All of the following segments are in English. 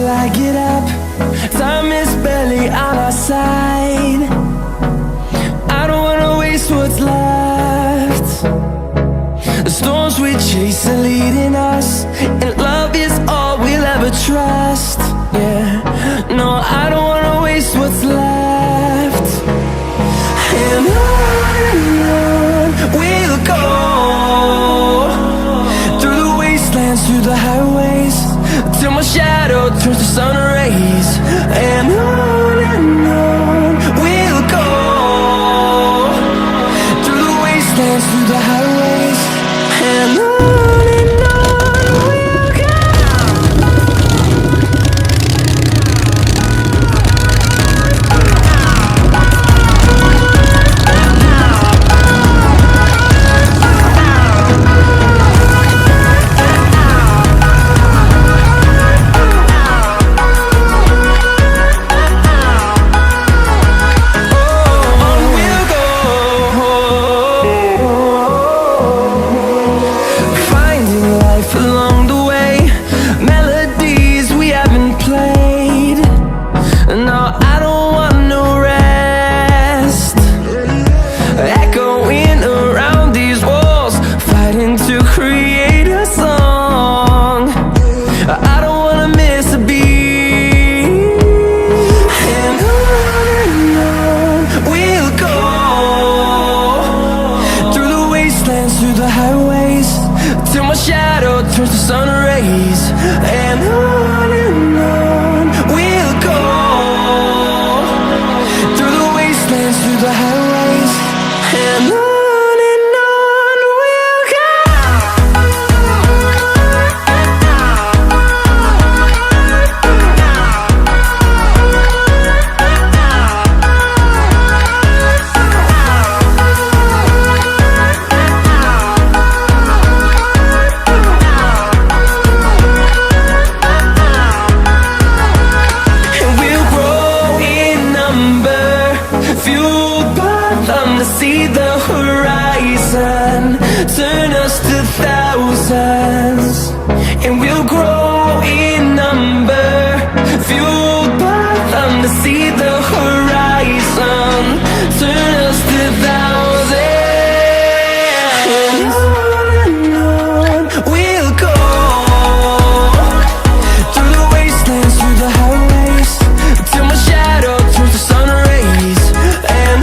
I get up. Time is barely on our side. I don't wanna waste what's left. The storms we chase are leading us, and love is all we'll ever trust. Yeah, no, I don't wanna waste what's left. And on we'll go, through the wastelands, through the highways, till my shadow turns to sun rays. And on we'll go, through the wastelands, through the highways, and on we'll go. Turns to sun rays, and on we'll go, through the wastelands, through the highways, and on we'll go. See the horizon turn us to thousands, and we'll grow in number, fueled by them to see the horizon turn us to thousands. And on we'll go, through the wastelands, through the highways, till my shadow turns to sun rays. And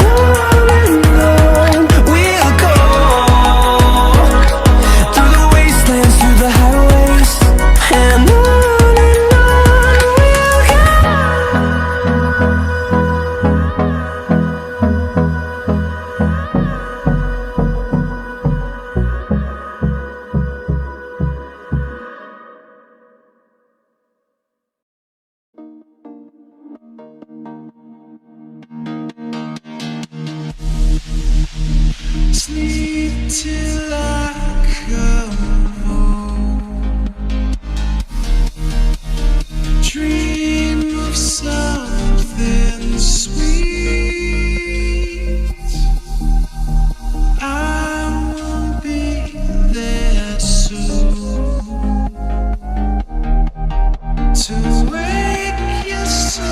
sleep till I come home, dream of something sweet. I won't be there soon to wake you so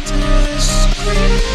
discreet.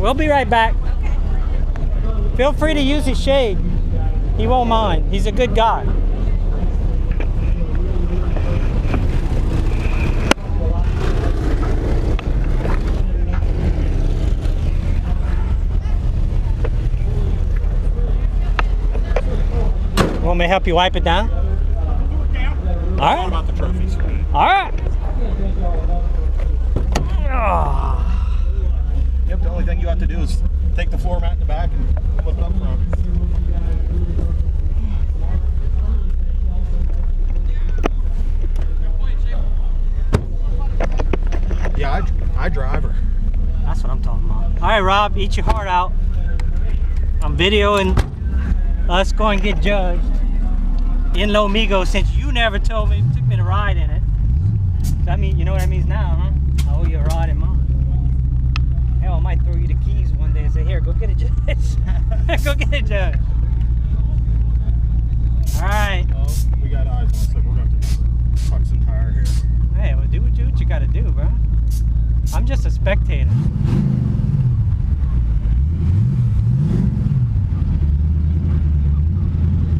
We'll be right back. Feel free to use his shade. He won't mind. He's a good guy. Want me to help you wipe it down? All right. About the trophies. All right. Yep, the only thing you have to do is take the floor mat in the back and flip it up front. Yeah, I drive her. That's what I'm talking about. All right, Rob, eat your heart out. I'm videoing us going to get judged in Lomigo since you never took me to ride in it. I mean, you know what that means now, huh? I owe you a ride in mine. Hell, I might throw you the keys one day and say, here, go get a judge. Go get a judge. All right. Oh, we got eyes on, so we're going to have to cut some tire here. Hey, well, do what you got to do, bro. I'm just a spectator.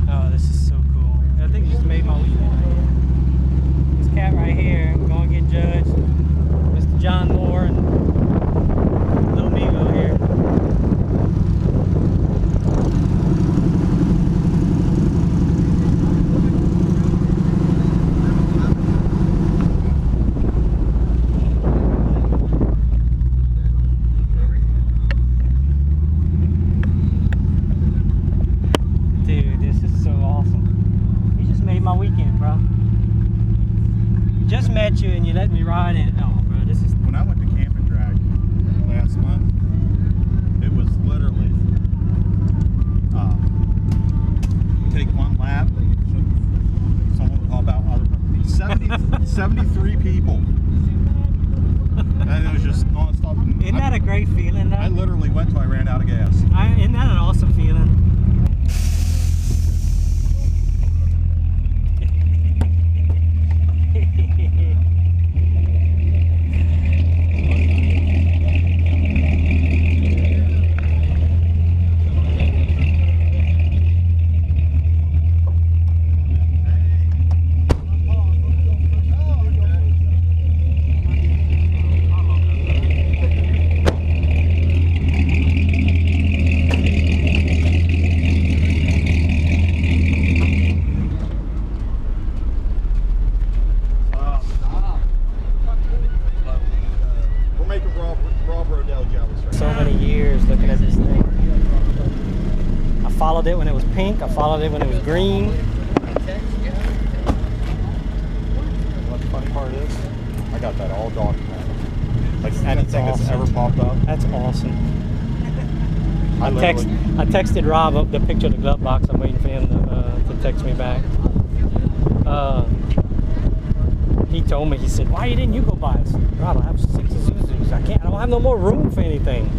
Oh, this is so cool. I think it just made my weekend. This cat right here, going to get judged. Mr. John Moore and Little Migo here. Dude, this is so awesome. You just made my weekend, bro. Just met you and you let me ride in. Oh, bro, this is. When I went to Camp and Drag last month, it was literally take one lap. Someone would hop out. 73 people. And it was just non-stop. Isn't that a great feeling, though? I literally went till I ran out of gas. Isn't that an awesome feeling? We're making Rob Rodell jealous right So many years looking at this thing. I followed it when it was pink. I followed it when it was green. What the funny part is, I got that all documented. Like anything awesome. that's ever popped up. That's awesome. I I texted Rob up the picture of the glove box. I'm waiting for him to text me back. He told me, he said, why didn't you go buy us? Rob, I have 6 Isuzus. I don't have no more room for anything.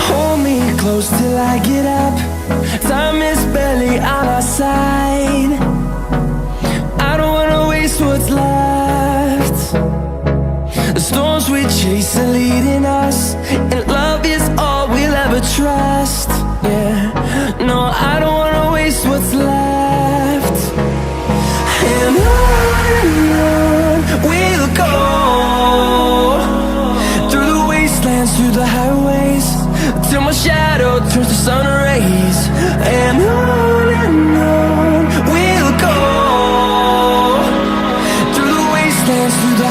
Hold me close till I get up. Time is barely on our side. I don't wanna waste what's left. The storms we chase are leading us, and love is all we'll ever trust. Yeah, no, I don't wanna waste what's left. And on we'll go, through the wastelands, through the highways, till my shadow turns to sun rays. And on we'll go, through the wastelands, through the